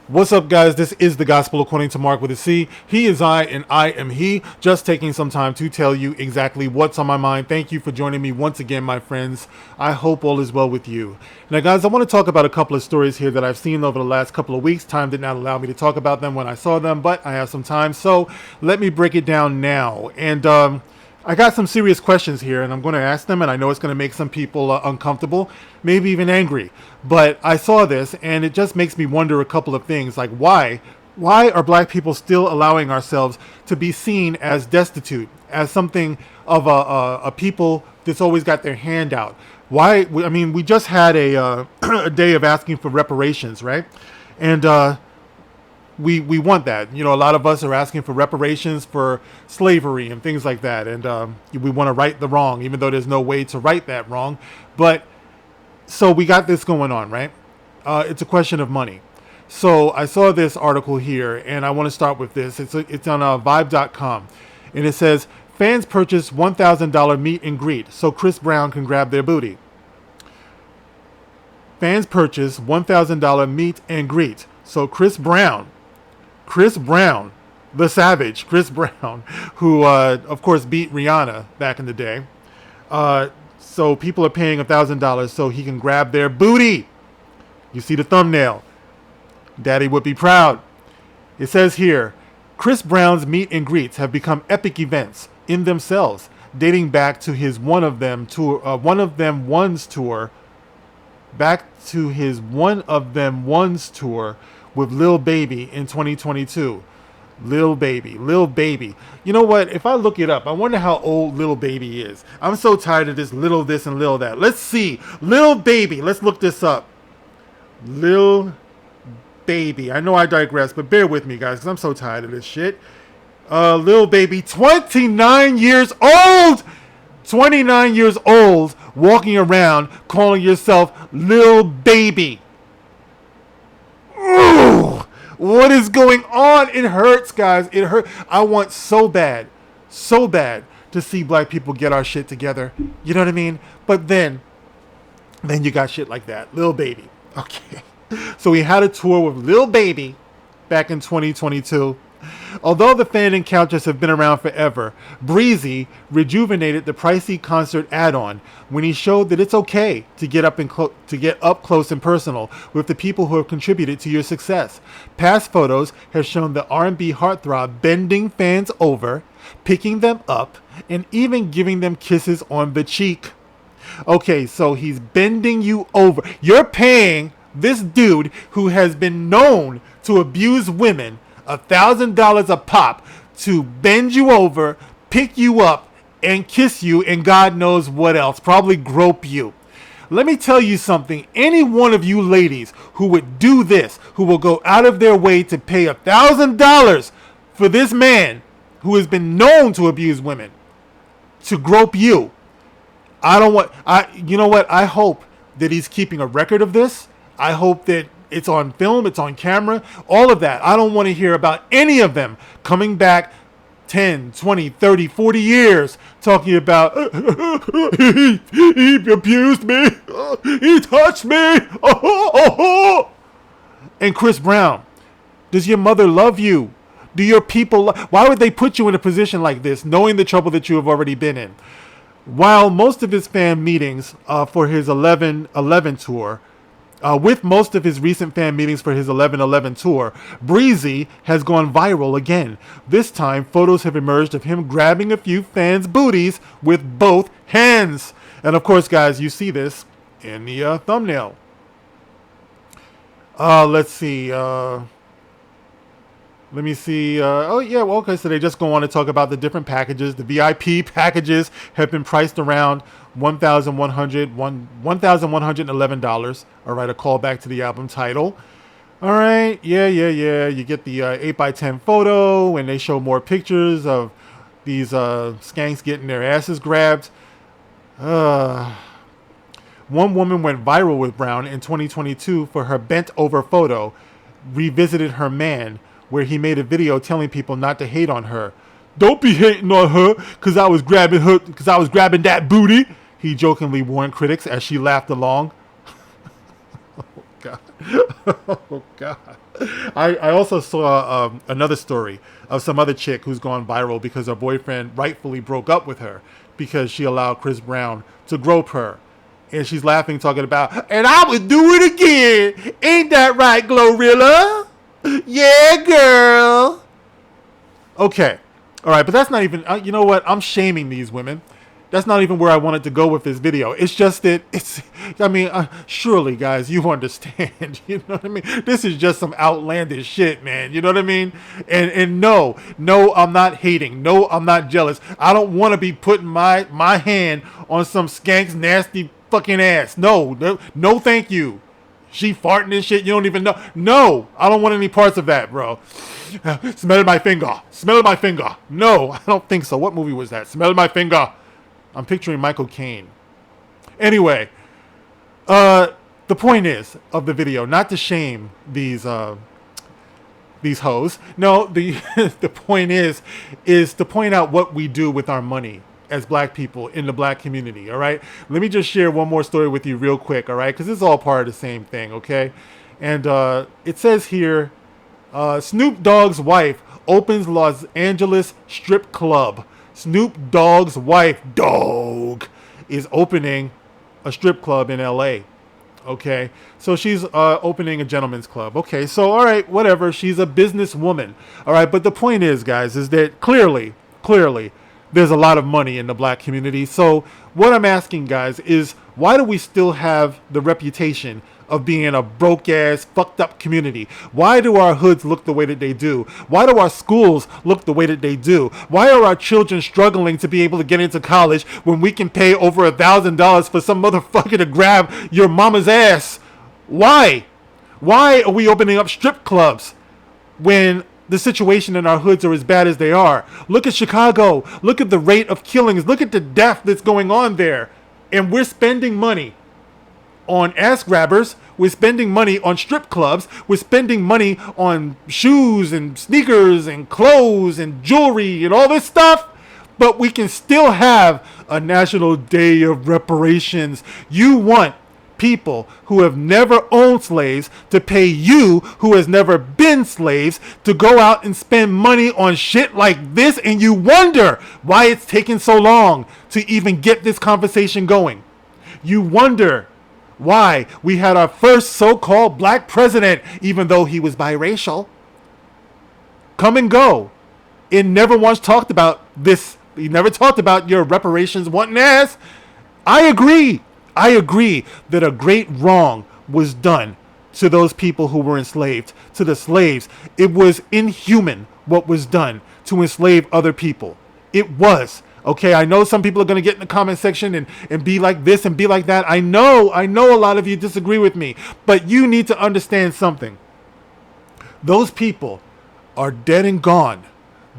What's up, guys? This is the Gospel According to Mark with a C. He is I, and I am he. Just taking some time to tell you exactly what's on my mind. Thank you for joining me once again, my friends. I hope all is well with you. Now, guys, I want to talk about a couple of stories here that I've seen over the last couple of weeks. Time did not allow me to talk about them when I saw them, but I have some time, so let me break it down now. And I got some serious questions here, and I'm going to ask them, and I know it's going to make some people uncomfortable, maybe even angry. But I saw this, and it just makes me wonder a couple of things, like why are black people still allowing ourselves to be seen as destitute, as something of a people that's always got their hand out? Why? I mean, we just had a a day of asking for reparations, right? And we want that. You know, a lot of us are asking for reparations for slavery and things like that. And we want to right the wrong, even though there's no way to right that wrong. But so we got this going on, right? It's a question of money. So I saw this article here, and I want to start with this. It's on Vibe.com. And it says, fans purchase $1,000 meet and greet so Chris Brown can grab their booty. Fans purchase $1,000 meet and greet so Chris Brown, the savage, Chris Brown, who, of course, beat Rihanna back in the day. So people are paying $1,000 so he can grab their booty. You see the thumbnail. Daddy would be proud. It says here, Chris Brown's meet and greets have become epic events in themselves, dating back to his One of Them Ones tour, with Lil Baby in 2022. Lil Baby. You know what? If I look it up, I wonder how old Lil Baby is. I'm so tired of this little this and little that. Let's see. Lil Baby. Let's look this up. Lil Baby. I know I digress, but bear with me, guys, because I'm so tired of this shit. Lil Baby, 29 years old! 29 years old, walking around calling yourself Lil Baby. Ooh, what is going on? It hurts, guys. It hurts. I want so bad to see black people get our shit together. You know what I mean? But then you got shit like that. Lil Baby. Okay. So we had a tour with Lil Baby back in 2022. Although the fan encounters have been around forever, Breezy rejuvenated the pricey concert add-on when he showed that it's okay to get up close and personal with the people who have contributed to your success. Past photos have shown the R&B heartthrob bending fans over, picking them up, and even giving them kisses on the cheek. Okay, so he's bending you over. You're paying this dude who has been known to abuse women $1,000 a pop to bend you over, pick you up, and kiss you, and God knows what else. Probably grope you. Let me tell you something. Any one of you ladies who would do this, who will go out of their way to pay $1,000 for this man who has been known to abuse women, to grope you. You know what? I hope that he's keeping a record of this. I hope that it's on film, it's on camera, all of that. I don't want to hear about any of them coming back 10, 20, 30, 40 years talking about, he abused me, he touched me, And Chris Brown, does your mother love you? Do your people, why would they put you in a position like this, knowing the trouble that you have already been in? While most of his fan meetings for his 11/11 tour, with most of his recent fan meetings for his 11/11 tour, Breezy has gone viral again. This time, photos have emerged of him grabbing a few fans' booties with both hands. And of course, guys, you see this in the thumbnail. Let's see. Let me see. Oh, yeah. Well, okay. So they just go on to talk about the different packages. The VIP packages have been priced around $1,111. All right. A callback to the album title. All right. Yeah. You get the 8x10 photo, and they show more pictures of these skanks getting their asses grabbed. One woman went viral with Brown in 2022 for her bent over photo, revisited her man, where he made a video telling people not to hate on her. Don't be hating on her because I was grabbing that booty, he jokingly warned critics as she laughed along. Oh, God. Oh God. I also saw another story of some other chick who's gone viral because her boyfriend rightfully broke up with her because she allowed Chris Brown to grope her. And she's laughing, talking about, and I would do it again. Ain't that right, Glorilla? Yeah, girl. Okay. All right, but that's not even, you know what? I'm shaming these women. That's not even where I wanted to go with this video. It's just that I mean, surely, guys, you understand. You know what I mean? This is just some outlandish shit, man. You know what I mean? And no, I'm not hating. No, I'm not jealous. I don't want to be putting my hand on some skank's nasty fucking ass. No, thank you. She farting and shit, you don't even know. No, I don't want any parts of that, bro. Smell my finger. Smell my finger. No, I don't think so. What movie was that? Smell my finger. I'm picturing Michael Caine. Anyway, the point is of the video, not to shame these hoes. No, the the point is to point out what we do with our money as black people in the black community. All right, let me just share one more story with you real quick. All right, because it's all part of the same thing. Okay, and it says here, Snoop Dogg's wife opens Los Angeles strip club. Snoop Dogg's wife, Dogg, is opening a strip club in LA. Okay, so she's opening a gentleman's club. Okay, so all right, whatever. She's a businesswoman. All right, but the point is, guys, is that clearly, there's a lot of money in the black community. So what I'm asking, guys, is why do we still have the reputation of being a broke ass, fucked up community? Why do our hoods look the way that they do? Why do our schools look the way that they do? Why are our children struggling to be able to get into college when we can pay over $1,000 for some motherfucker to grab your mama's ass? Why? Why are we opening up strip clubs when the situation in our hoods are as bad as they are? Look at Chicago. Look at the rate of killings. Look at the death that's going on there. And we're spending money on ass grabbers. We're spending money on strip clubs. We're spending money on shoes and sneakers and clothes and jewelry and all this stuff. But we can still have a National Day of Reparations. You want people who have never owned slaves to pay you, who has never been slaves, to go out and spend money on shit like this, and you wonder why it's taking so long to even get this conversation going. You wonder why we had our first so-called black president, even though he was biracial, come and go. It never once talked about this. He never talked about your reparations wanting ass. I agree that a great wrong was done to those people who were enslaved, to the slaves. It was inhuman what was done to enslave other people. It was. Okay, I know some people are going to get in the comment section and be like this and be like that. I know a lot of you disagree with me, but you need to understand something. Those people are dead and gone.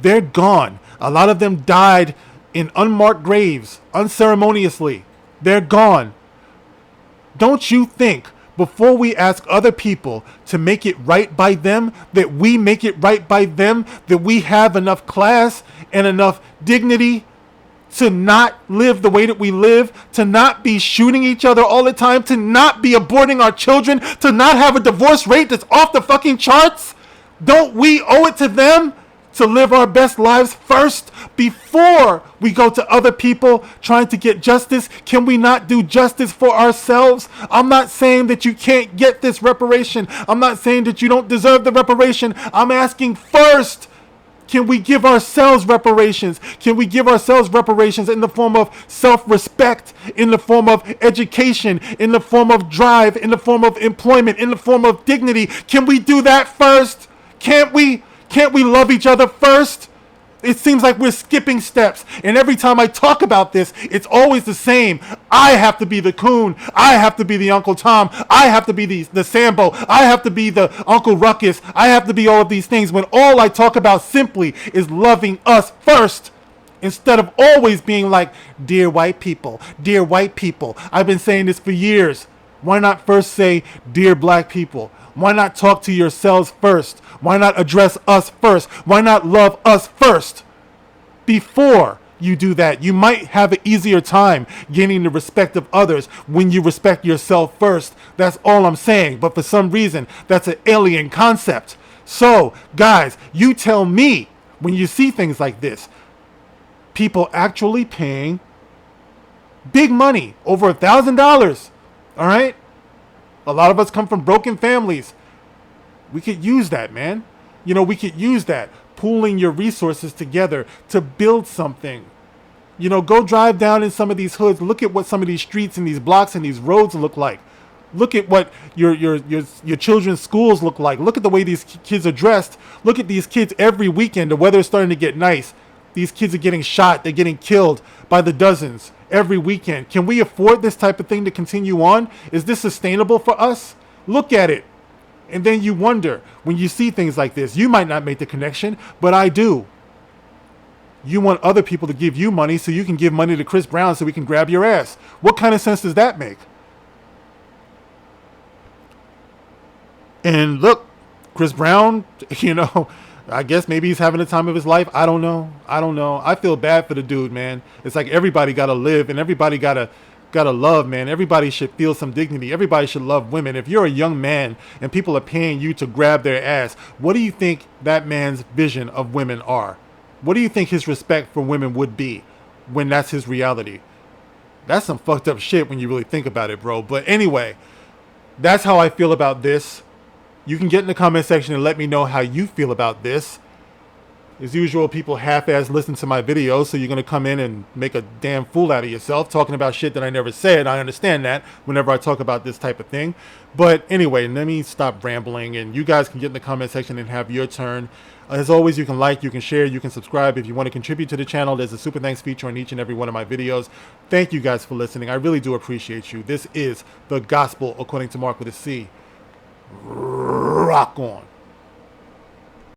They're gone. A lot of them died in unmarked graves, unceremoniously. They're gone. Don't you think before we ask other people to make it right by them, that we make it right by them, that we have enough class and enough dignity to not live the way that we live, to not be shooting each other all the time, to not be aborting our children, to not have a divorce rate that's off the fucking charts? Don't we owe it to them to live our best lives first before we go to other people trying to get justice? Can we not do justice for ourselves? I'm not saying that you can't get this reparation. I'm not saying that you don't deserve the reparation. I'm asking first, can we give ourselves reparations? Can we give ourselves reparations in the form of self-respect, in the form of education, in the form of drive, in the form of employment, in the form of dignity? Can we do that first? Can't we? Can't we love each other first? It seems like we're skipping steps. And every time I talk about this, it's always the same. I have to be the coon. I have to be the Uncle Tom. I have to be the Sambo. I have to be the Uncle Ruckus. I have to be all of these things when all I talk about simply is loving us first. Instead of always being like, dear white people, dear white people. I've been saying this for years. Why not first say, dear black people? Why not talk to yourselves first? Why not address us first? Why not love us first before you do that. You might have an easier time gaining the respect of others when you respect yourself first. That's all I'm saying. But for some reason, that's an alien concept. So, guys, you tell me when you see things like this, people actually paying big money, over $1,000. All right? A lot of us come from broken families. We could use that, man. You know, we could use that. Pooling your resources together to build something. You know, go drive down in some of these hoods. Look at what some of these streets and these blocks and these roads look like. Look at what your children's schools look like. Look at the way these kids are dressed. Look at these kids every weekend. The weather is starting to get nice. These kids are getting shot. They're getting killed by the dozens every weekend. Can we afford this type of thing to continue on? Is this sustainable for us? Look at it. And then you wonder, when you see things like this, you might not make the connection, but I do. You want other people to give you money so you can give money to Chris Brown so we can grab your ass. What kind of sense does that make? And look, Chris Brown, you know, I guess maybe he's having the time of his life. I don't know. I feel bad for the dude, man. It's like everybody got to live and everybody got to love, man. Everybody should feel some dignity. Everybody should love women. If you're a young man and people are paying you to grab their ass, what do you think that man's vision of women are? What do you think his respect for women would be when that's his reality? That's some fucked up shit when you really think about it, bro. But anyway, that's how I feel about this. You can get in the comment section and let me know how you feel about this. As usual, people half-ass listen to my videos, so you're going to come in and make a damn fool out of yourself talking about shit that I never said. I understand that whenever I talk about this type of thing. But anyway, let me stop rambling, and you guys can get in the comment section and have your turn. As always, you can like, you can share, you can subscribe. If you want to contribute to the channel, there's a super thanks feature on each and every one of my videos. Thank you guys for listening. I really do appreciate you. This is The Gospel According to Mark with a C. Rock on.